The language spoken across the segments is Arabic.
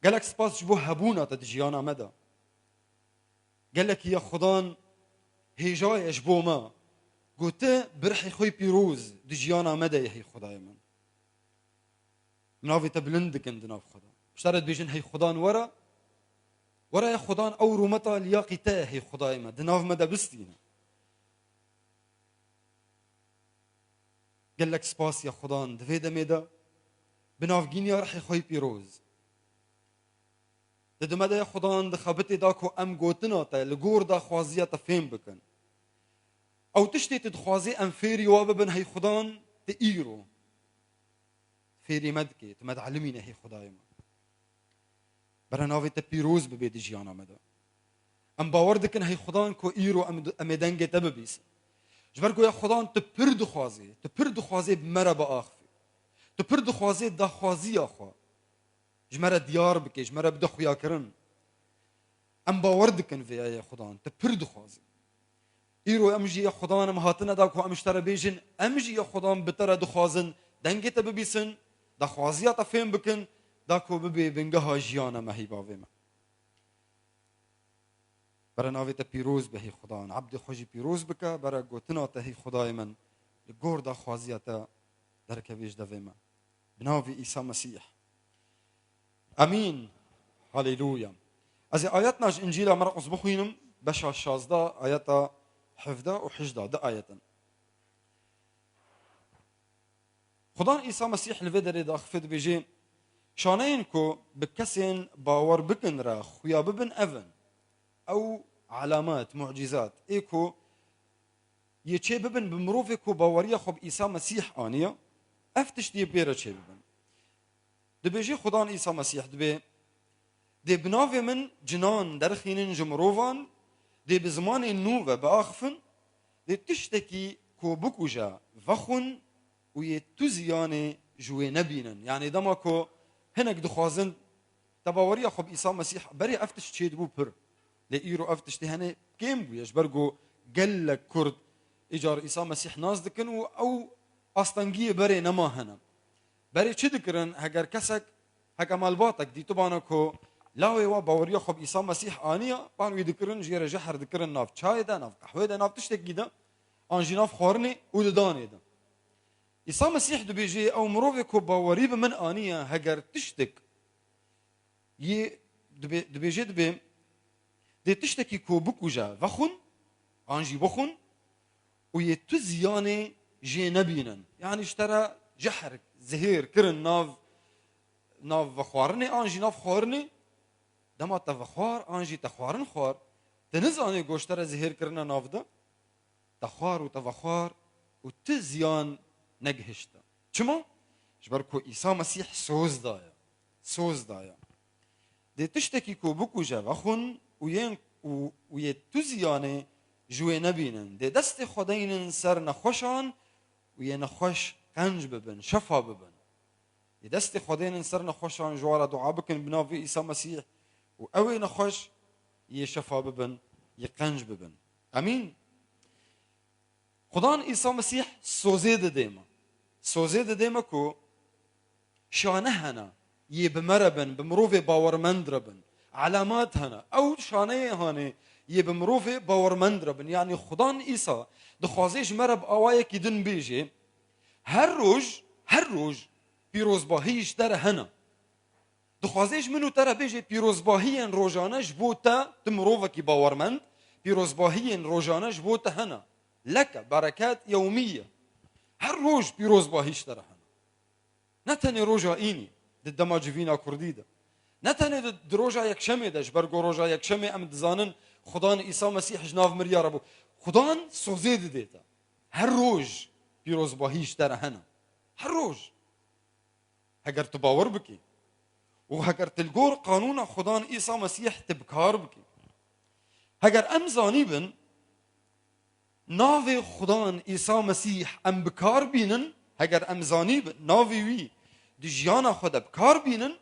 قالك سپاس جبو هبونا تدجيانا مدى قالك يا خدان هجاي جبو ما قلت برحي خوي بيروز دجيانا مدى يهي خداي من منافي تبلندك اندناف خدا اشترت بيجن هي خدان ورا يا خدان او رومتا لياقي تا هي خداي ما دناف مدى بستينا قالك سپاس يا خدان دفيدا ميدا بناف جينيا رحي خوي بيروز دمدا يا خدان دخبتي داكو ام قوتنا تا لغور دا خوازية تفهم بكن او تشتي تدخوازي ام فيري واببن هي خدان تئيرو فيري مدكي تمد علمينا هي خداي ما برناوي تبيروز ببيت جيانا مدا ام باوردكن هي خدان كو ايرو ام دنگه تببيس جبركو يا خدان تبرد خوازي بمرا باخفي تبرد خوازي دا خوازي اخوا جمرا ديار بكي جمرا بده خويا كرن ام باوردكن في يا خدان تبرد خوازي ايرو امجي يا خدان مهاتنا داكو امشترى بيجن امجي يا خدان بترى دخوازن دنگه تببيسن دا خوازيا تفهم بكن داكو ببي بنگها جيانا ما هي باوما برناوي تبيروز به خدان عبد خوجي بيروز بك برا قوتنا تهي خداي من لغور دا خوازيا تا دركبيش دوما بناوي عيسى مسيح امين هاليلويا از اياتنا انجيل مرقس بخوينم بشا 16 اياتا 17 و18 ده ايتن خدان عيسى مسيح لفدر دا خفد بيجي شانين كو بكسين باور بكن را خويا ببن اذن او علامات معجزات ايكو يچه ببن بمروفي كو باوريا خب عيسى مسيح انيا افتش دي بيرا چه ببن دبيجي خدان عيسى مسيح دي بناوي من جنان درخينن جمروفان دي بزمان النوبة باخفن دي تشتكي كو بكوجا وخن ويتوزياني جوي نبينن يعني دمكو هناك دخوازن تباوريا خب عيسى مسيح بري افتش تشيد بو بر لإيرو افتش تهني كيم بو يجبرقو قلك كرد اجار عيسى مسيح ناس دكن او اصطنقية بري نما هنا بري چه دكرن هگر كسك هكا مالباتك دي طبعا كو لاوي وا باوريا خب عيسى مسيح انيا بانو يدكرن جير جحر دكرن ناف چاي دا ناف قهوه دا ناف تشتكي دا انجي ناف خورني ودداني دا عيسى مسيح دبيجي او مروفي كو باوري بمن انيا هگر تشتك ي دبيجي دي تشتكي كو بكوجا وخن انجي بخن ويتزياني جي نبينن يعني اشترى جحر زهير كرن ناف وخوارني انجي ناف خورني دما تفخوار انجي تخوارن خوار تنزاني گوشتر زهير كرنا ناف ده تخوار وتفخوار وتزيان نجهشتا چما جبركو عيسى مسيح سوز دايا دي تشتكي كو بكوجا وخن ويتوزياني جوي نبينن دي دست خدين سر نخوشان وينخوش قنج ببن شفا ببن دي دست خدين سر نخوشان جوارا دعا بكن بنافي عيسى مسيح وأوي نخوش يشفا ببن يقنج ببن امين خدان عيسى مسيح سوزيد ديما كو شانهنا يبمربن بمروفي باورمندربن علامات هنا او شانه هاني يبمروفي باورمندربن يعني خدان عيسى دخوازيش مرب اوايك يدن بيجي هر روج بيروزباهيش در هنا دخوازيش منو ترى بيجي بيروزباهيا روجانا جبوتا تمروفكي باورمند بيروزباهيا روجانا جبوتا هنا لك بركات يومية هر روج بيروزباهيش ترى هنا نتني روجا إيني ضد ما جفينا كرديدا نتني ضد روجا يكشمي داش برجو روجا يكشمي أم دزانن خدان عيسى مسيح جناف مريار أبو خدان سوزيد ديتا هر روج بيروزباهيش ترى هنا هر روج هجر تباور بكي وهجر تلقور قانون خدان عيسى مسيح تبكار بكي هجر أم زانيبن ناوي خدان عيسى مسيح ام بكار بينن هجر ام زانيبن ناوي وي دجيانا خدا بكار بينن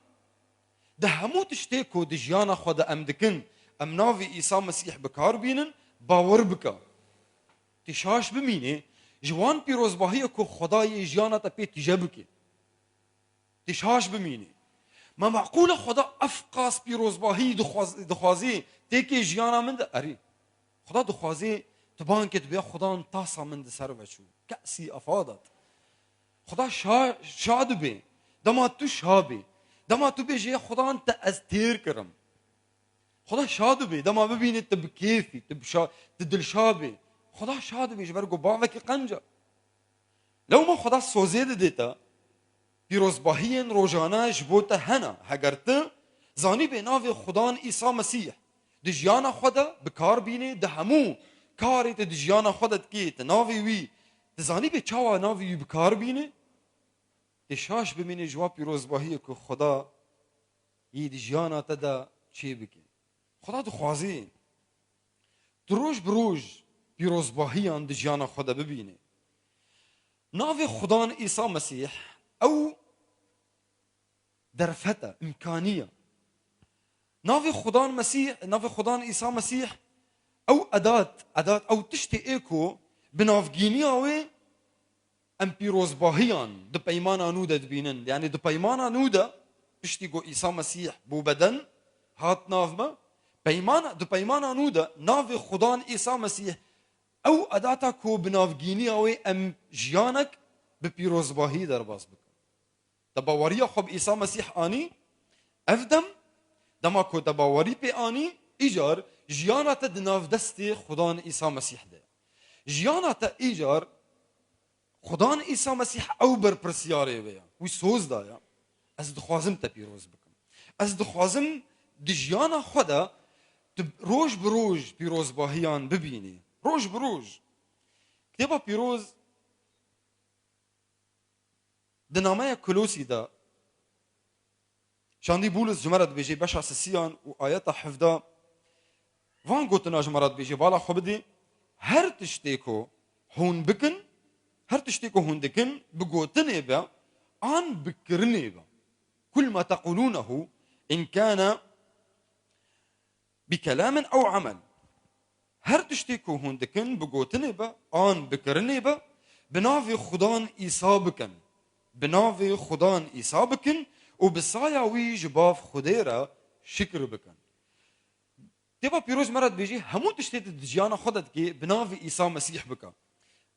ده همو تشتيكو دجيانا خدا ام دكن ام ناوي عيسى مسيح بكار بينن باور بكا تشاش بمينه جوان بيروزباهيه كو خداي جيانا تا بيت جبكي تشاش بمينه ما معقوله خدا افقاس پیروزباهی دخوازی تیکی جیانا من ده اری خدا دخوازی تبان کت بیا خدا تاسا من ده سر وشو کأسی افادت خدا شاد بی دما تو شابی دما تو بیجی خدا انت از تیر کرم خدا شاد بی دما ببینی تب کیفی تدل شابی خدا شاد بی جبر گو باوکی قنجا لو ما خدا سوزید دیتا پیروزباهی روزانه جبوت هنا هگرت زانی به ناو خدا عیسی مسیح دجیانا خدا بکار بینه ده همو کاری دجیانا خدا کی ناوی وی دزانی به چاوا ناوی بکار بینه دشاش ببینه جواب پیروزباهی که خدا یی دجیانا تدا چی بکی خدا دخوازی دروج بروج پیروزباهی آن دجیانا خدا ببینه ناو خدا عیسی مسیح او درفته امکانیه ناو خدا مسیح ناو خدا عیسی مسیح او ادات او تشتی ایکو بنافگینی اوی ام پیروزباهیان دو پیمان انوده دبینن یعنی دو پیمان انوده تشتی گو عیسی مسیح بو بدن هات ناف ما دو پیمان انوده ناو خدا عیسی مسیح او اداتا کو بنافگینی اوی ام جیانک بپیروزباهی در باز بکن دباوری خب عیسی مسیح آنی افدم دما کو دباوری پی آنی ایجار جیانات دناف دستی خدا عیسی مسیح ده جیانات ایجار خدا عیسی مسیح او بر پرسیاره ویا وی سوز دایا از دخوازم تا پیروز بکن از دخوازم دجیانا خدا روش بروج پیروز باهیان ببینی روش بروج کتابا پیروز دنامه کلوسی دا شاندی بولس جمرات بیجی بشا سسیان و آیات حفظا وان گوتنا جمرات بیجی بالا خبدی هر تشتیکو هون بکن هر تشتيكو هندكن بقوتني با آن بكرني با كل ما تقولونه إن كان بكلام أو عمل هر تشتيكو هندكن بقوتني با آن بكرني با بنافي خدان إيصابكن بنافي خدان إيصابكن وبصايا وي جباف خديرا شكر بكن تبا بيروز مرد بيجي همون تشتيت الدجيانة خدت كي بنافي إيصا مسيح بكا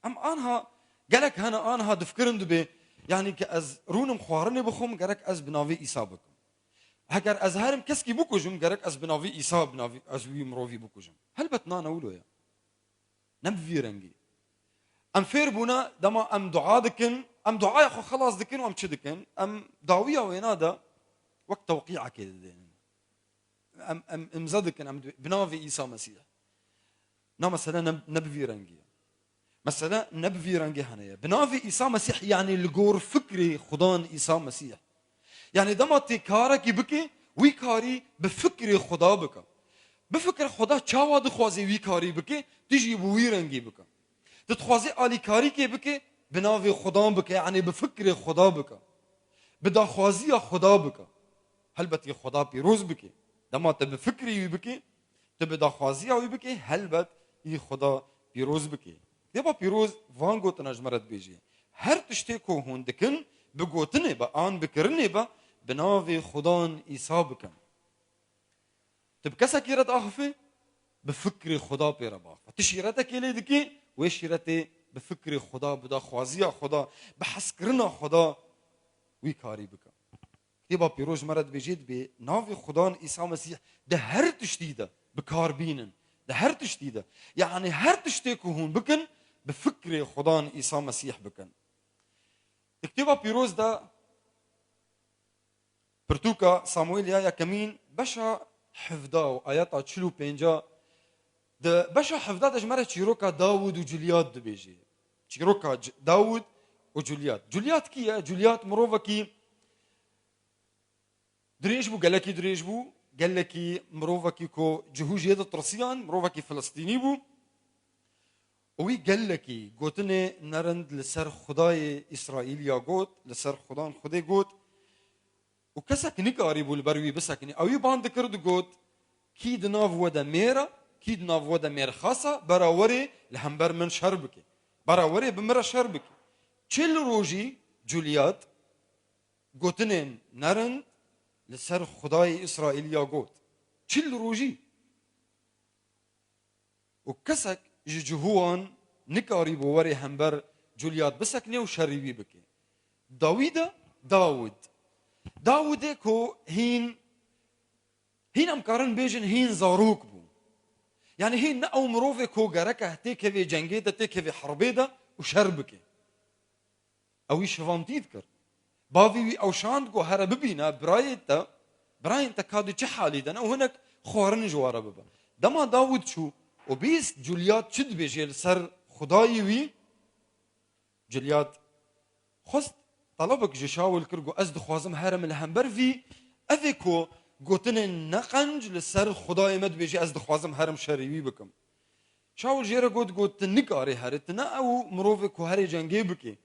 أم آنها قالك هنا آنها دفكرن دبي يعني كأز رونم خوارني بخوم قالك أز بنافي إيصا بكم هكر أز هارم كسكي بكوجم قالك أز بنافي إيصا بنافي أز وي مروفي بكوجم هل بتنانا ولو يا نبفي رنجي أم فير بونا دما أم دعاء دكن أم دعاء خو خلاص دكن وأم تشدكن أم دعوية وينادا وقت توقيعة كده أم زدكن أم بنافي إيصا مسيح نا مثلا نبفي رنجي مثلا نبفي رنجي هنايا بنافي إيصا مسيح يعني الجور فكري خدان إيصا مسيح يعني دما تكارك بكي ويكاري بفكري خدا بك بفكر خدا چاوا دخوازي ويكاري بكي تجي بوي رنجي بك تتخوازي آلي كاري كي بكي بنافي خدا بك يعني بفكري خدا بك بدا خوازي خدا بك هل بتي خدا بيروز بكي دما تبفكري بكي تبدا خوازي بكي هل بت ي خدا بيروز بكي دبا بيروز وان گوتنا جمرت بيجي هر تشتيكو هوندكن بگوتني با آن بكرني با بنافي خدان إيصا بكن تبكسا كيرت آخفي بفكر خدا بيرا باخفة تشيرتك يلي دكي ويشيرتي بفكر خدا بدا خوازيا خدا بحسكرنا خدا ويكاري بكن دبا بيروز مرد بيجيد بنافي خدان إيصا مسيح ده هر تشتيده بكار بينن ده هر تشتيده يعني هر تشتيكو هون بكن بفكر خدان إيصا مسيح بكن اكتبا بيروز ده برتوكا صامويل يا كمين بشا حفظا وآياتا تشلو بينجا ده بشا حفظا ده جمرة چيروكا داود وجوليات ده بيجي چيروكا داود وجوليات جوليات كيا جوليات مروفا كي دريج بو قالكي دريج بو قالكي مروفا كي كو جهوج يد الترسيان مروفا كي فلسطيني بو وي قالكي قوتني نرند لسر خداي إسرائيل يا قوت لسر خدان خداي قوت وكسك نكاري بو البروي بسكني او يبان ذكرد قوت كيد ناف ودا ميرا كيد ناف ودا مير خاصة براوري لهمبر من شربكي براوري بمرا شربكي چل روجي جوليات قوتنين نرند لسر خدای اسرائیلیا گوت چل روجی و کسک جهوان نکاری بوری همبر جولیات بسکنه و شریبی بکه داود کو هین ام کارن بیجن هین زاروک بو يعني هي نأو مروفي كو جركه تيكي في جنجيده تيكي في حربيده وشربكه او يشفام تذكر بافي او شاندكو هرب بينا برايتا كادو تشي حالي دنا وهناك خورن جواره بابا دما داود شو وبيس جوليات شد بيجي سر خداي وي جوليات خست طلبك جشاول كرغو ازد خوازم هرم الهمبر في اذيكو گوتن نقنج لسر خدای مد بیجی از دخوازم هرم شریوی بکم شاول جیره گوت نکاری هرت نه او مروف کو هر جنگی بکی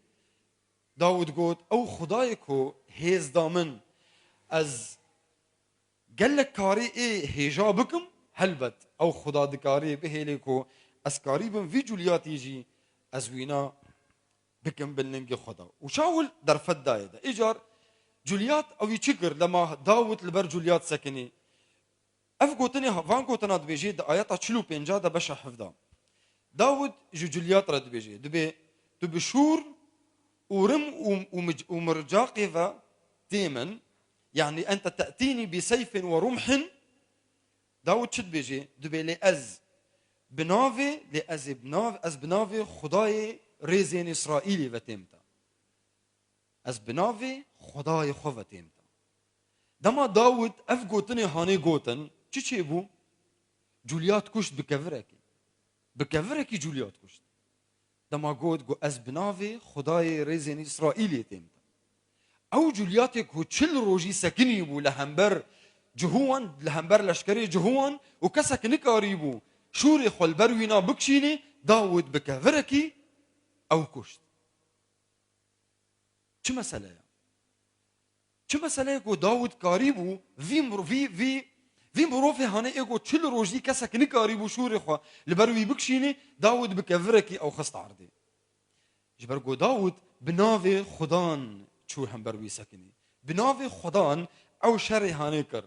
داود گوت او خدای کو هیز دامن از گلک کاری هیجا بکم هلبت او خدا دکاری بهیلی کو از کاری بم وی جولیاتی جی از وینا بکم بلنگ خدا و شاول در فد دایده ایجار جوليات او يشكر لما داود لبر جوليات سكني اف قوتني فان قوتنا دبيجي د ايات تشلو بينجا د بش حفظا داود جوليات رد بيجي دبي شور ورم ومرجاقفة تيمن يعني انت تاتيني بسيف ورمح داود شد بيجي دبي لاز بنافي خداي ريزين اسرائيلي وتيمتا از بنافي خدای خوفتیم دما داود اف گوتنی هانی گوتن چی بو جولیات کشت بکورکی جولیات کشت دما گو از بناوی خدای ریزین اسرائیلی تیم او جولیات کو چل روجی سکنی بو لهمبر جهوان لهمبر لشکری جهوان و کسک نکاری بو شوری خلبر وینا بکشینی داود بکورکی او کشت چه مسئله کو داود کاریبو وی مروفی هانه ایگو چل روزی کسک نکاریبو شوری خوا لبروی بکشینی داود بکورکی او خست عرده جبرگو داود بناوی خدان چو هم بروی سکنی بناوی خدان او شر هانه کر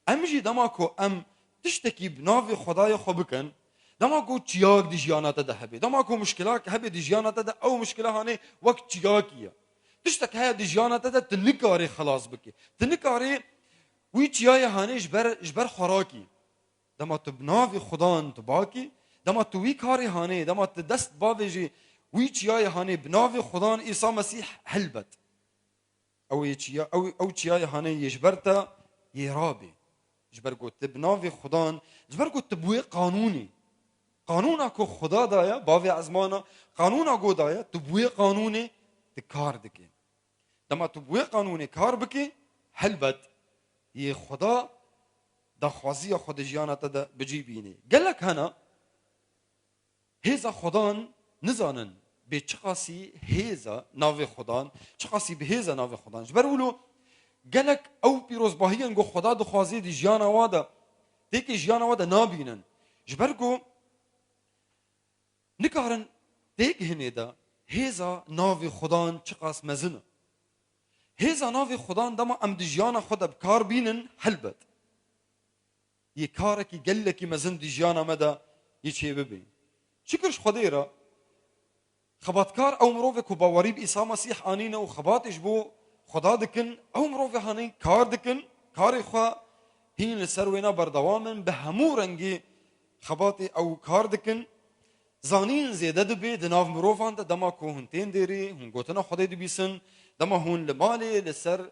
امجی دما کو ام تشتکی بناوی خدای خو بکن دما کو چیاک دی جیانات ده هبه دما کو مشکلات هبه دی جیانات ده او مشکله هانه وقت چیاکیه تشتك هاي دجيانة تدا تنكاري خلاص بكي تنكاري ويش يا هاني جبر خراكي دما تبنافي خدان تباكي دما توي كاري هاني دما تدست بافيجي ويش يا هاني بنافي خدان عيسى مسيح هلبت او يا او يا هاني يجبرتا يرابي جبر قلت بنافي خدان جبر قلت تبوي قانوني قانونك خدا دايا بافي عزمانا قانونك دايا تبوي قانوني تكار دكي دما تبوي قانوني كار بكي هلبت يه خدا دا خوازي خود جيانا تدا بجيبيني قال لك هنا هيزا خدان نزانن بچقاسي هيزا ناوي خدان چقاسي بهيزا ناوي خدان جبرولو قال لك او بيروز باهيان جو خدا دا خوازي دي جيانا وادا تيكي جيانا وادا نابينن جبرگو نكارن تيك هنيدا هيزا ناوي خدان چقاس مزنه هيزا ناوي خدان دما ام دجيانا خدا بكار بينن هلبت يكاركي قلكي مزن دجيانا مدى يچي ببين شكرش خديرا خباتكار او مروفي كو باوري بإيسا مسيح آنينا وخباتش بو خدا دكن او مروفي هاني كار دكن كاري خوا هين لسروينا بردوامن بهمو رنگي خباتي او كار دكن زانين زيادة دبي دناف مروفان دا دما كو هنتين ديري هن قوتنا خدا دبيسن دما هون لمالي لسر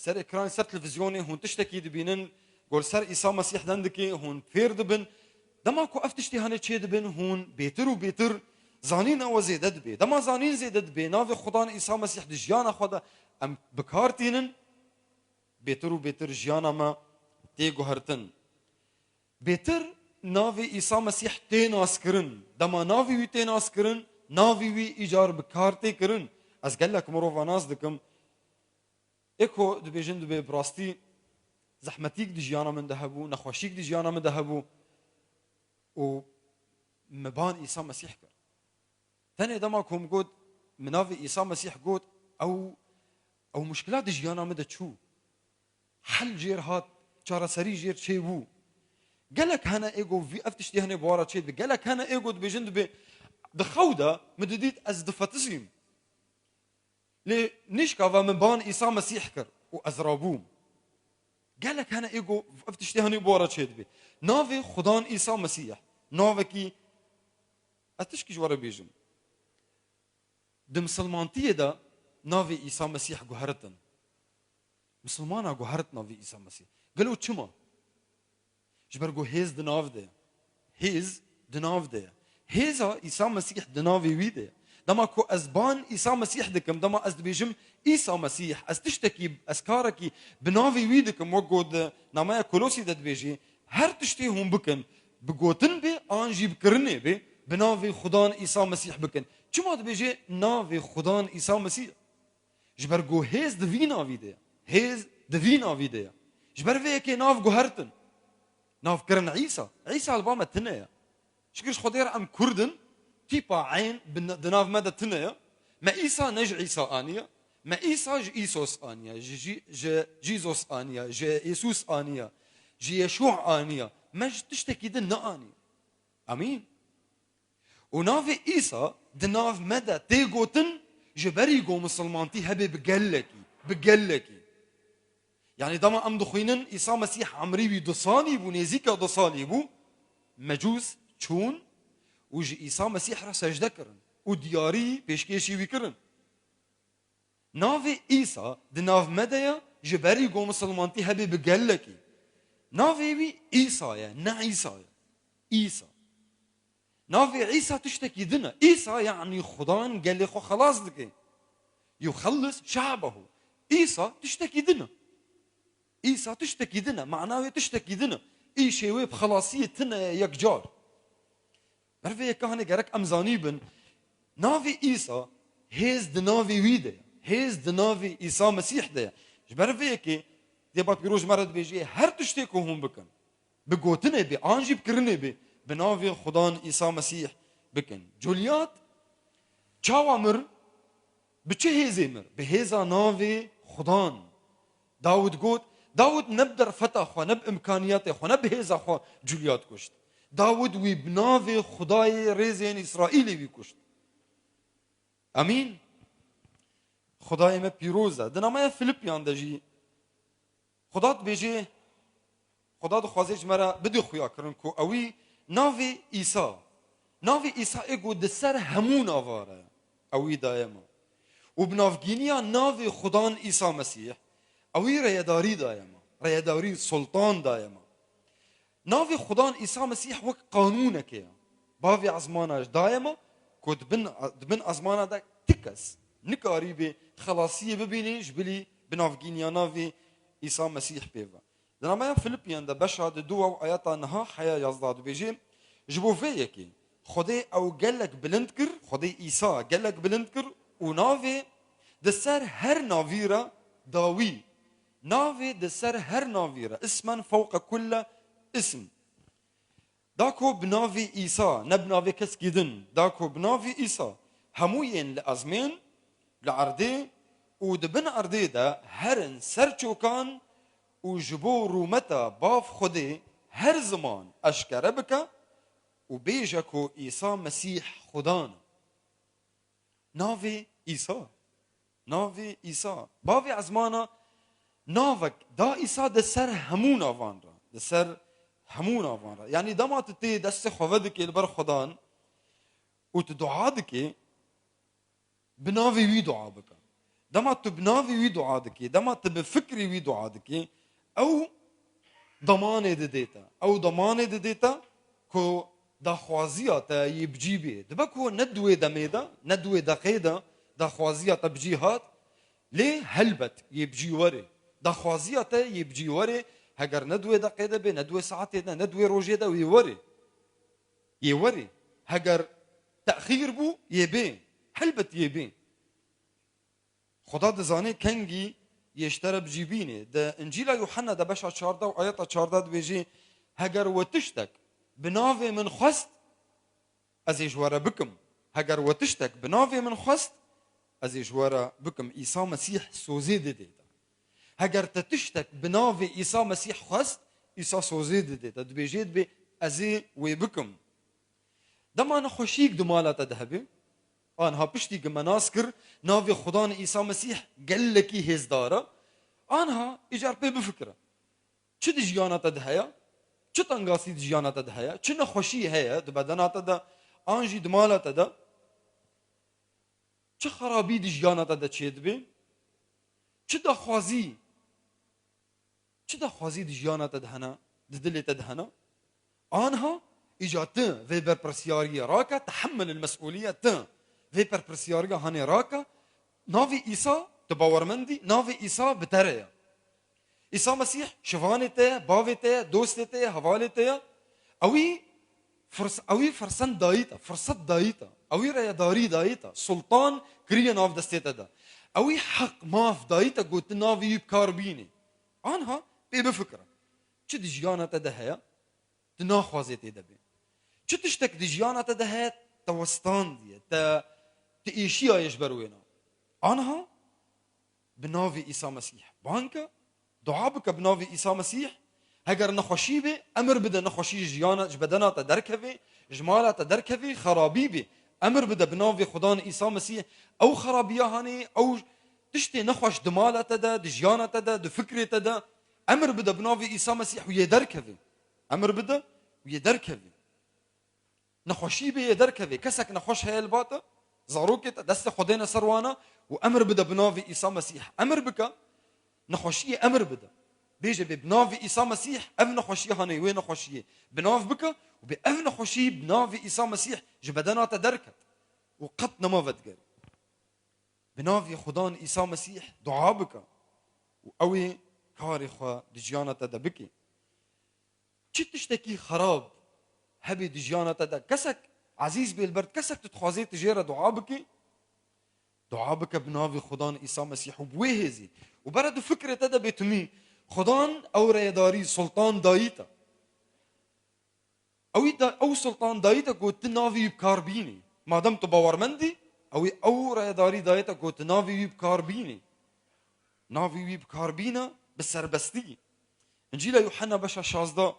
اكران سر تلفزيوني هون تشتكي دبينن قول سر إيسا مسيح دندكي هون فير دبن دما كو افتشتي هاني تشي دبن هون بيتر وبيتر زانين او زيادة دبي دما زانين زيادة دبي ناف خدان إيسا مسيح دجيانا خدا ام بكارتينن بيتر وبيتر جيانا ما تيگو هرتن بيتر ناوي عيسى مسيح تيناس كرن دما ناوي وي تيناس كرن ناوي وي ايجار بكارتي كرن از قال لك مروفا ناس دكم اكو دبيجن دبي براستي زحمتيك دي جيانا من دهبو نخوشيك دي جيانا من دهبو و مبان عيسى مسيح كر ثاني دما كوم قد مناوي عيسى مسيح قد او مشكلات دي جيانا من ده تشو حل جير هات چارە سەری ژێر چێ بوو gelek hene ego vî ev tiştî hene buhara çê dibe gelek hene ego dibêjin dibe di xew de min didît ez difetisîm lê nîşka min ban İsa Mesîh kir û ez rabûm gelek hene ego ev tiştî hene buhara çê dibe navê xudan İsa Mesîh navekî ez tişkî ji were bêjim di misilmantiyê de navê İsa Mesîh guheritin misilmana guherit navê İsa Mesîh gelo çima جبرگو هیز دناو ده هیز دناو ده هیزا عیسی مسیح دناوی وی ده دما کو ازبان عیسی مسیح دکم دما از دبیجم عیسی مسیح از تشتکی از کارکی بناوی وی دکم وگود نامه کولوسی ده دبیجی هر تشتی هم بکن بگوتن به آنجی بکرنه به بناوی خدان عیسی مسیح بکن چما دبیجی ناوی خدان عیسی مسیح جبرگو هیز دوی ناوی ده هیز دوی ناوی ده جبروی که ناو گوهرتن ناف كرن عيسى البامة تنايا شكرش خدير ام كردن تيبا عين بناف مدى تنايا ما عيسى نج عيسى آنيا ما عيسى ج إيسوس آنيا جيزوس آنيا ج يسوس آنيا ج يشوع آنيا ما تشتكي دنا آنيا امين وناف عيسى دناف مدى تيغوتن جبريغو مسلمانتي هبي بقلكي يعني دما ام دخوينن عيسى مسيح عمري بي دصاني بو نزيكا دصاني بو مجوس چون وجي عيسى مسيح را سجده کرن و دياري پیشکشی وی کرن ناوی عيسى دناف مدايا جبري گو مسلمانتي هبي بقلكي ناوي بي عيسى يا نا عيسى ناوي عيسى تشتكي دنا عيسى يعني خدان قال لي خلاص لك يخلص شعبه عيسى تشتكي دنا عيسى تشتكي دنا معناه تشتكي دنا اي شيء بخلاصيه تنا يكجار برفي كهنه جرك امزاني بن نافي عيسى هيز دنافي ويده هيز دنافي عيسى مسيح ده برفي كي دي بات بيروج مرض بيجي هر تشتكو هم بكن بقوتنا بي انجي بكرني بي بنافي خدان عيسى مسيح بكن جوليات چاوامر بچه هيزمر بهيزا نافي خدان داود قوت داود نبدر فتح خو نب امكانياته خو نب هيزا خو جوليات كشت داود وي بنافي خداي ريزين اسرائيلي وي كشت امين خداي ما بيروزا دنما فيليبيان دجي خدات بيجي خدات خوازج مرا بدي خويا كرنكو اوي نافي عيسى ايغو دسر همون اواره اوي دايما وبنافجينيا نافي خدان عيسى مسيح اوی ريداري دايما ريداري سلطان دايما نافي خدان عيسى مسيح وك قانونك يا بافي عزماناش دايما كود بن عزمانا دا تكس نكاري بي خلاصيه ببينيش بلي بنافجينيا نافي عيسى مسيح بيفا دنا فيليبيان دا بشا دو اياتا نها حياه يزداد بيجي جبو فيكي خدي او قالك بلندكر خدي عيسى قالك بلندكر ونافي دسر هر نافيرا داوي نافي دسر هر نافيرا اسما فوق كل اسم داكو بنافي عيسى نبنافي كسكيدن داكو بنافي عيسى هموين لازمين لعردي ودبن عردي دا هرن سرچوكان وجبو رومتا باف خدي هر زمان اشكر بك وبيجكو عيسى مسيح خدان نافي عيسى بافي عزمانا نافك دا عيسى دسر همون آوانرا دسر همون آوانرا يعني دما تتي دست خوادك البر خدان وتدعادك بنافي وي دعابك دما تبنافي وي دعادك دما تبفكري وي دعادك او ضمانه دديتا كو دا خوازياتا يبجيبي دبكو ندوي دميدا ندوي دقيدا دا خوازياتا بجيهات ليه هلبت يبجي وري دا خوازياتا يبجي وري هجر ندوي دقيدا بي ندوي ساعتنا ندوي روجيدا يوري هجر تأخير بو يبين هلبت يبين خدا دزاني كنجي يشترى بجيبيني دا انجيل يوحنا دا بشع 14 وآيات 14 بيجي هجر وتشتك بنافي من خست ازي جوارا بكم هجر وتشتك بنافي من خست ازي جوارا بكم عيسى مسيح سوزي ديتا هەگەر تە تشتێک بناوێ ئیسا مەسیح خواست ئیسا سۆزێ دەدێتە دەبێژێت بێ ئەزێ وێ بکەم دەما نەخۆشیک دومالاتە دەهەبێ آنها پشتی گمناس کرد ناوی خدا ئیسا مەسیح گەلێکی هێزدارە آنها ئیجار پێ بفکرە چ دژیاناتە هەیە چ تەنگاسی دژیاناتە هەیە چ نەخۆشی هەیە دبەدەناتەدا ئانژی دمالاتەدا چ خرابی دژیاناتەدا چێت بێ چ دەخوازی دژیاناتە هەنا ددلێتە هەنا آنها إجاتة في برپرسیاریه راکا تحمل المسؤولية في برپرسیاریه هني راکا ناوي إيسا تباورمندي ناوي إيسا بتريا إيسا مسيح شفانته باوته دوستته حوالته اوي فرسان دايتا فرصت دايتا اوي رياداري دايتا سلطان كريه ناف دستيتا دا اوي حق ماف دايتا قلت ناوي بكاربيني آنها بفكرة چه دجيانة ده هيا تناخوازيتي دبي چه تشتك دجيانة ده هيا توستان دي تإيشيا يجبروينا آنها بناوي إيسا مسيح بانكا دعابك بناوي إيسا مسيح هجر نخوشي بي أمر بدا نخوشي جيانا جبدنا تدركبي جمالة تدركبي خرابي بي أمر بدا بناوي خدان إيسا مسيح أو خرابيا هاني أو تشتي نخوش دمالة تدا دجيانا تدا دفكرة تدا أمر بدا بناوي إيسا مسيح ويدركبي أمر بدا ويدركبي نخوشي بي يدركبي كسك نخوش هاي الباطة زاروكة دست خدينا سروانا وأمر بدا بناوي إيسا مسيح أمر بك نخوشي أمر بدا بيجي بناوي إيسا مسيح أف نخوشي هاني وين نخوشي بناف بك وبأف نخوشي بناوي إيسا مسيح جبدنا تدركت وقتنا ما فتقر بناوي خدان إيسا مسيح دعا بك وقوي كاري خوا دجيانا تدبكي چی تشتكي خراب هبي دجيانا تدا كسك عزيز بالبرد كسك تتخوازي تجيرا دعا بك بناوي خدان إيسا مسيح وبوهزي وبرد فكرة تدا بيتمي خدان أو ريداري سلطان دايتا أو سلطان دايتا قلت ناوي بكاربيني ما دام تباورمندي أو ريداري دايتا قلت ناوي بكاربيني ناوي بكاربينا بالسربستي إنجيل يوحنا بشا شازدا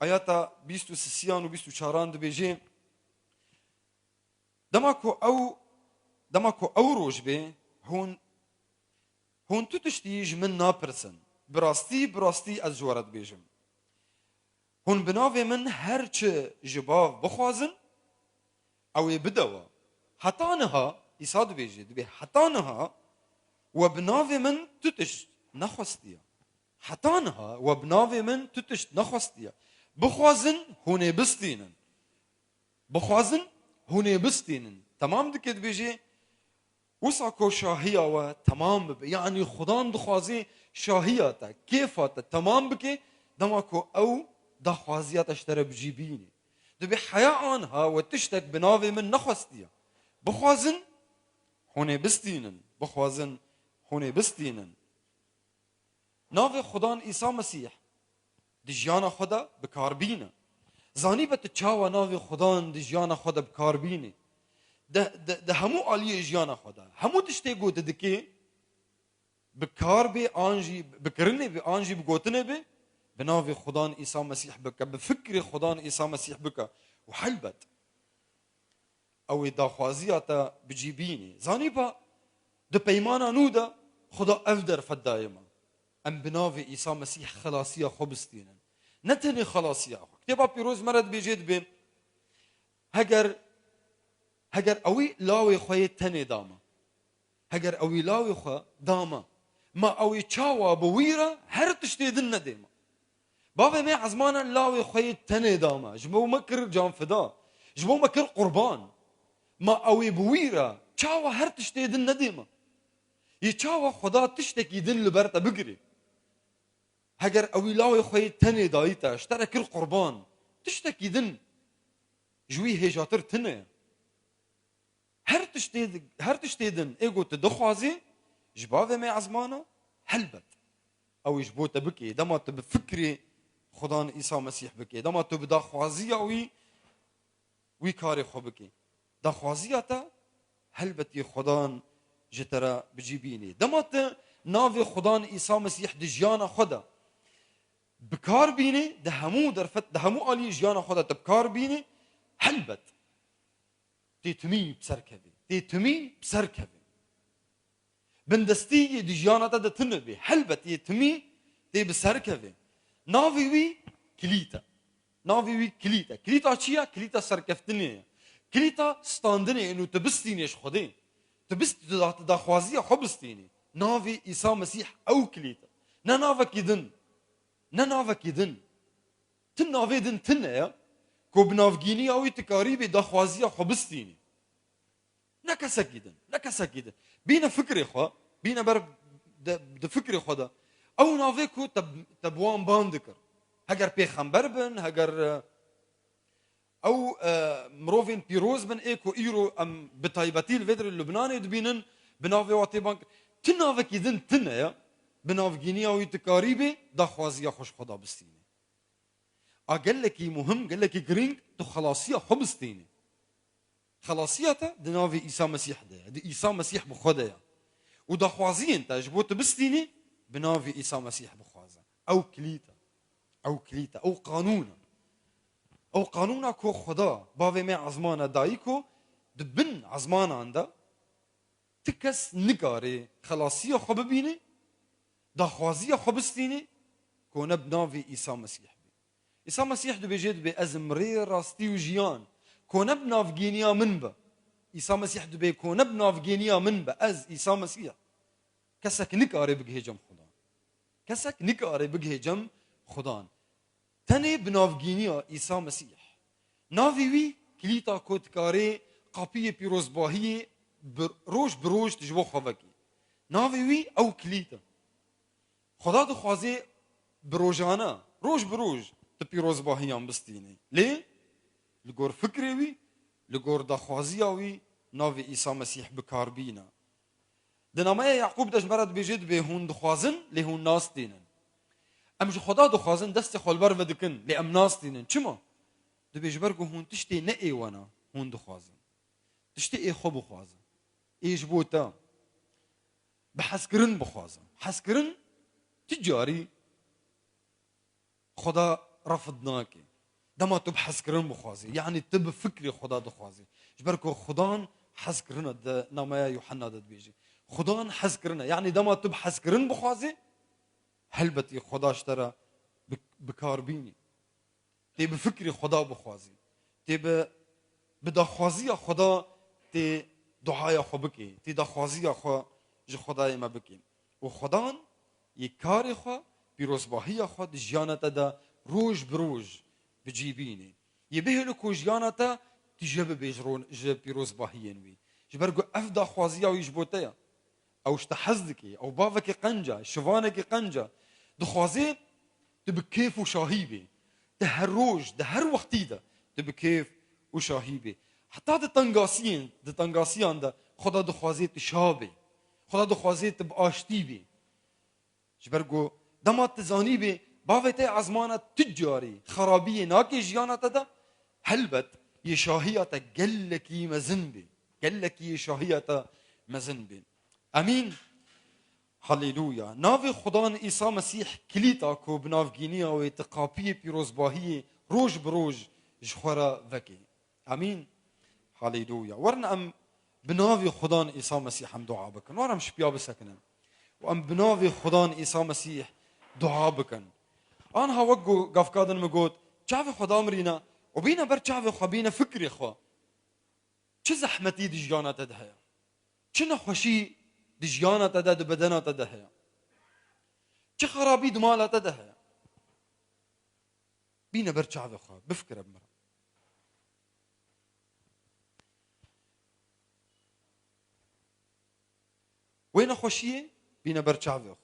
آياتا 23 و 24 دبيجي دماكو أو روج بي هون تتشتيج من نابرسن براستي از جوارت بيجم هون بناوي من هرچ جباف بخوازن او بدوا حتانها إساد بيجي دبي حتانها وبناوي من تتشت نخوستيا حتانها وبناوي من تتشت نخوستيا بخوازن هوني بستينن تمام دكت بيجي وساكو شاهية وتمام يعني خدان دخوازي شاهياتا كيفاتا تمام بكي دماكو أو دخوازيات اشترى بجيبيني دبي حياة عنها وتشتك بناوي من نخوستيا بخوازن هوني بستينن ناوي خدان إيسا مسيح دجيانا خدا بكاربينا زاني بتتشاوى ناوي خدان دجيانا خدا بكاربيني ده همو عالية جيانا خدا همو تشتي قوت دكي بكار بي آنجي بكرني بي آنجي بقوتني بي بناوي خدان إيسا مسيح بك بفكر خدان إيسا مسيح بك وحلبت أو داخوازياتا بجيبيني زاني با ده بيمانا نودا خدا أفدر فدايما أم بناوي إيسا مسيح خلاصية خبستينا نتني خلاصية كتابا بيروز مرد بيجيد بي هجر أوي لاوي خوي تني داما هجر أوي لاوي خو داما ما أوي تشاوا بويرة هر تشتيدن نديما بابا ما عزمانا لاوي خوي تني داما جبو مكر جام فدا جبو مكر قربان ما أوي بويرة تشاوا هر تشتيدن نديما يتشاوا خدا تشتكي دن لبرتا بقري هجر أوي لاوي خوي تني دايتا اشترى كل قربان تشتكي دن جوي هجاتر تني هر تشتيدن ايجو تدخوازي جبابه ما عزمانا هلبت او يجبو تبكي دما تبفكري خدان إيسا مسيح بكي دما تبدخوازي وي كاري خو بكي دخوازياتا هلبت خدان جترا بجيبيني دما ناوی خدان عیسی مسیح د ژیان خدا بکار بینه، ده همو درفت ده همو عالی ژیان خدا تبکار بینه، هلبت تیتمی بسرکبی، تیتمی بسرکبی بندستی دی ژیان تا د تنبی، هلبت تیتمی تی بسرکبی. ناوی وی کلیتا، ناوی وی کلیتا، کلیتا چیه؟ کلیتا سرکفتنیه، کلیتا ستاندنه اینو تبستینش خودی، تبست دخوازی خبستینی. ناوی عیسی مسیح او کلیتا، نه ناوی کدن، نه ناوی کدن، تن ناوی دن تنه یا کو بنافگینی اوی تکاری به دخوازی خبستینی. نه کسا کدن، نه کسا کدن. بین فکر خوا، بین بر د فکر خدا. او ناوی کو تبوان باند کر. هگر پیغمبر بن، هگر او مروفين بيروز بن ايكو ايرو ام بتايبتي الفيدر اللبناني دبينن بنافي واتي بانك تنافي كيدن تنا يا بناف جينيا ويتكاريبي دا خوازيا خوش خدا بستيني اقل لك مهم قال لك جرينج تو خلاصيه خبستيني خلاصيته دنافي عيسى مسيح ده دي عيسى مسيح بخدا ودا خوازي انت جبوت بستيني بنافي عيسى مسيح بخوازه او كليتا او كليتا او قانون او قانونا کو خدا باوی می عزمانه دایی کو دبن عزمانه انده تکس نگاره خلاصی خو ببینه دخوازی خو بستینه کونه بناوی عیسی مسیح بی عیسی مسیح دو بجید به ازمری راستی و جیان کونه بنافگینیا من با عیسی مسیح دو به کونه بنافگینیا من با از عیسی مسیح کسک نگاره بگه جم خدا کسک نگاره بگه جم خدا تنه بنافگینیا عیسی مسیح ناوی وی کلیتا کودکاری قاپی پیروزباهی روش بروش تجوا خوابکی ناوی وی او کلیتا خدا دو خوازی بروجانا روش بروج تپیروزباهیان بستینه لی لگور فکری وی لگور دا خوازی وی ناوی عیسی مسیح بکار بینا دنامه یعقوب دش مرد بجد به هون دخوازن لی هون ناس دینن امج خدا دخوازن دست خالبر ودکن لی ام ناس دینن چما دو بیجبرگو هون تشتی نه ایوانا هون دخوازن تشتی ای خوب بخوازن ایش بوتا بحسکرن بخوازن حسکرن تجاری خدا رفضناكي دما تب حسكرن بخوازي يعني تب فكري خدا دخوازي جبركو خدان حسكرنا د نما يوحنا د بيجي خدان حسكرنا يعني دما تب حسكرن بخوازي هلبتي خدا اشترى بكاربيني تي بفكري خدا بخوازي تي بدخوازي خدا تي دعايا خو بكي تي دخوازي خو ج خداي ما بكي وخدان يكاري خو پیروزباهی خود جیانتا دا روز بروز بجیبینی یه بهلو کو جیانتا تجربه بیجرون ج پیروزباهی نوی جبرگو افدا خوازی او یجبوتیا او اشتحزدکی او بافکی قنجا شوانکی قنجا دخوازی تبکیف و شاهیبی ده هر روز ده هر وقتی دا تبکیف و شاهیبی حتی ده تنگاسیان دا خدا دخوازی تشابه خدا دخوازی تب آشتی بی جبرگو دما تزانی به باوت عزمانه تجاری خرابی ناکی جیانت دا هلبت یه شاهیت گلکی مزن بی گلکی شاهیت مزن بی امین هلیلویا ناو خدان عیسی مسیح کلیتا کو بنافگینی و تقاپی پیروزباهی روز بروز جخورا وکی امین هلیلویا ورن ام بناو خدان عیسی مسیح هم دعا بکن ورم شپیا بسکنن و ام بناو خدان عیسی مسیح دعا بکن آنها وقو قفقادن مگود چاو خدا مرينا وبينا بر چاو خو بينا فكري خو چه زحمتي دي جانت ده چه نخوشي دي جانت ده د بدنات ده چه خرابي دمالت ده بينا بر چاو خو بفكر بمر وين خوشي بينا بر چاو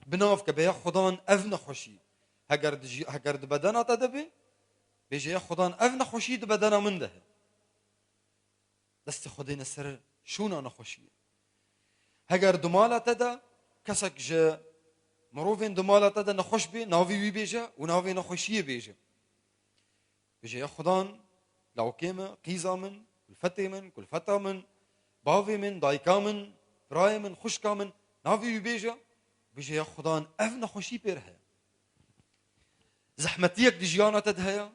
بناف که به خدان اف نخوشی هگر د بدن آتا دبی بیجه خدان اف نخوشی د بدن من ده دست خدای نسر شونا نخوشی هگر دمال آتا ده کسک جه مروفین دمال آتا ده نخوش بی ناوی بی بیجه و ناوی نخوشی بیجه بیجه خدان لوکیم قیزا من کل فتی من کل فتا من باوی من دایکا من برای من خوشکا من نافي بيجا بيجا يا خدان اف نخوشي بيرها زحمتيك دي جيانا تدهيا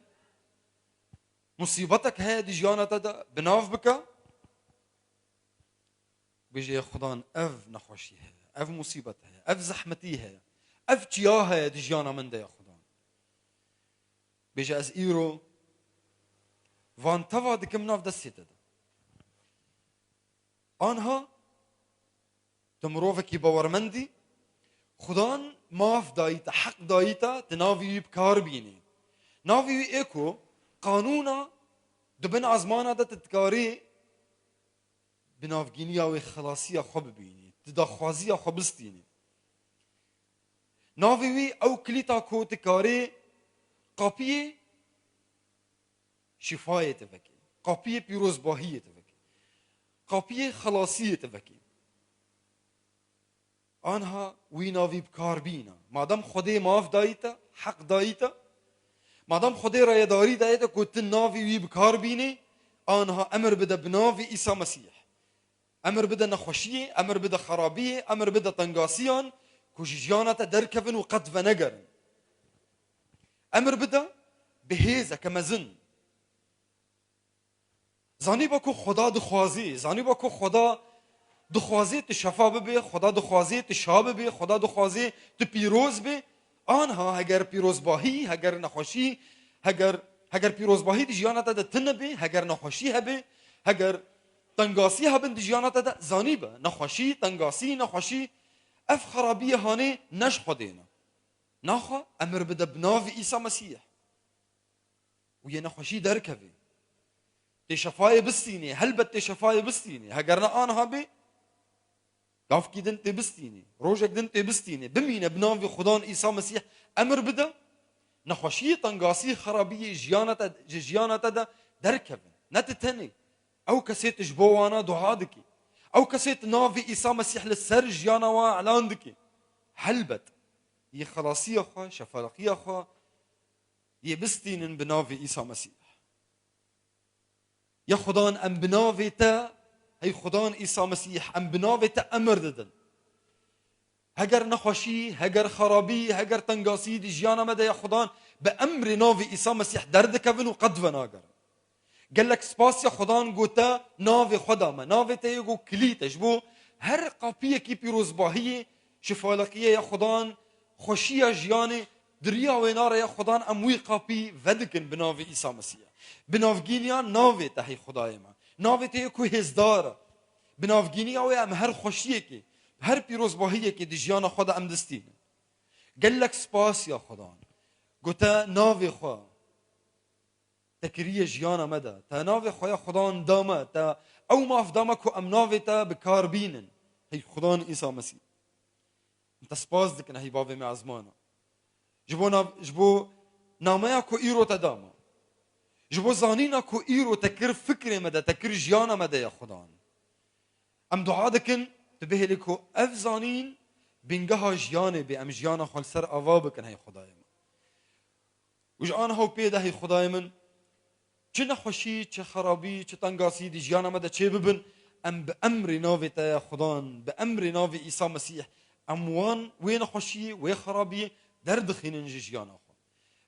مصيبتك هي دي جيانا تدا بناف بك بيجي يا خدان اف نخوشيها اف مصيبتها اف زحمتيها اف تياها دي جيانا من ده يا خدان بيجي از ايرو وان توا دكم ناف دستيتا آنها تمروفكي باورمندي خدان ماف دايتا حق دايتا تنافي بكار بيني نافي ايكو قانونا دبن عزمانا دا تتكاري بناف جينيا وخلاصية خب بيني تدخوازية خبستيني نافي او كليتا كو تكاري قابية شفاية تفكي قابية بيروز باهية تفكي قابية خلاصية تفكي آنها وينافي بكار بينا مادام خدي ماف دايتا حق دايتا مادام خدي راي داري دايتا كنت نافي وي بكار بيني آنها أمر بدا بنافي إيسا مسيح أمر بدا نخوشية أمر بدا خرابية أمر بدا تنقاسيان كوجيجيانا دركفن وقد فنقرن أمر بدا بهيزة كمزن زاني باكو خدا دخوازي زاني باكو خدا دخوازي تشفا ببي خدا دخوازي تشاب ببي خدا دخوازي تبيروز بي آنها هگر پیروز باهی هگر نخوشی هگر پیروز باهی دی جیانا تا تنبی هگر نخوشی هبی هگر تنگاسی هبن دی جیانا تا زانی با نخوشی تنگاسی نخوشی اف خرابیه هانه نش خودینا نخوا امر بده بناف عیسی مسیح و یه نخوشی درکوی تشفای بستینی هل بد تشفای بستینی هگرنا آنها بی داف کی دن تبستینی روجک دن تبستینی بمینه بناف خدان عیسی مسیح امر بده نخوشی تنگاسی خرابیه جیانتا دا درکوی نتتنی او کسیت جبوانا دعا دکی او کسیت ناف عیسی مسیح لسر جیانا و اعلان دکی هل بد يه خلاصية خوا شفاقية خوا يبستين بنافي عيسى مسيح يا خدان ام بنافي تا هي خدان عيسى مسيح ام بنافي تا امر ددن هجر نخوشي هجر خرابي هجر تنقاسي دي جيانا مدى يا خدان بامر نافي عيسى مسيح درد كفن وقد فناقر قال لك سباس يا خدان قوتا نافي خدامة نافي تا يقو كليتا جبو هر قابية كي بيروز باهية شفاقية يا خدان خوشیه جیانی دریا و ناره یا خدان اموی قاپی ودکن بناوی عیسی مسیح بناوگینیا ناوی تهی خدای ما ناوی ته کو هزدار بناوگینیا و ام هر خوشیه کی هر پیروز باهیه کی دی جیان خدا ام دستین قال لك سپاس یا خدان گوتا ناوی خو تکریه جیان مدى تا ناوی خو یا خدان دامه تا او ما افدامك ام ناوی تا بکاربینن هی خدان عیسی مسیح انت سپاس دکن هی باوی می ازمانا جبو نامه کو ایرو تداما جبو زانینا کو ایرو تکر فکر مده تکر جیانا مده یا خدان ام دعا دکن تبه لکو اف زانین بینگها جیانه بی ام جیانا خال سر آوا بکن هی خدای من وجانا هاو پیده هی خدای من چه نخوشی چه خرابی چه تنگاسی دی جیانا مده چه ببن ام بأمر ناوی تا یا خدان بأمر ناوی عیسی مسیح اموان وين خوشي وين خرابيه درد خينن جيانا خو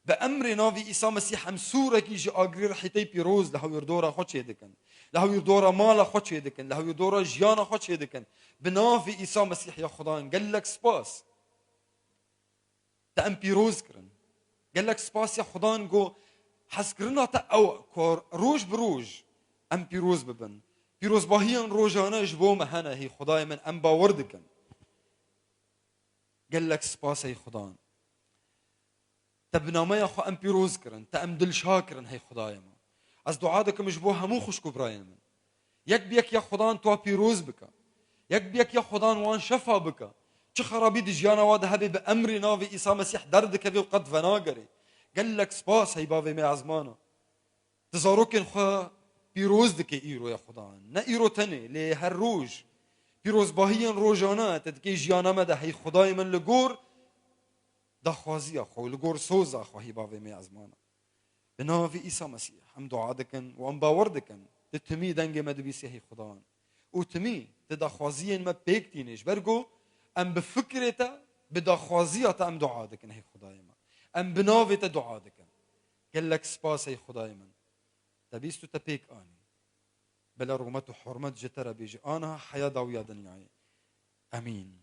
بامر نافي عيسى مسيح ام سوره كي جي اغري حيتي بيروز له يردورا خوش يدكن له يردورا مال خوش يدكن له يردورا جيانا خوش يدكن بنافي عيسى مسيح يا خدان قال لك سباس تا ام بيروز كرن قال لك سباس يا خدان جو حسكرنا تا او كور روج بروج ام بيروز ببن بيروز باهيان روجانا جبو مهنا هي خداي من ام باوردكن قال لك سباس هي خدان تبنا ما يا خو ام بيروز كرن تام دل شاكرن هي خداي ما از دعادك مجبوها مو خوش كبراين من يك بيك يا خدان تو بيروز بك يك بيك يا خدان وان شفا بك چه خرابي دي جانا واد هبي بامر ناوي عيسى مسيح دردك في قد فناغري قال لك سباس هي بابي مي ازمانه تزاروكن خو بيروز دك ايرو يا خدان نا ايرو تني لي هالروج پیروز باهیان روزانه تدکی جیانا مده هی خدای من لگور دخوازی خو لگور سوز خواهی باوی می ازمانه به ناوی عیسی مسیح هم دعا دکن و هم باور دکن تتمی دنگ مدبیسی هی خدان او تمی تدخوازی ما پیکتینش برگو ام بفكرته بدا خوازية ام دعا دكن هي خدای من ام بناوته دعا دکن گلک سپاس ای خدای من تبیستو تپیک آنی بلا رغمت و حرمت جتر بیجی آنها حیا داویا دنیای امین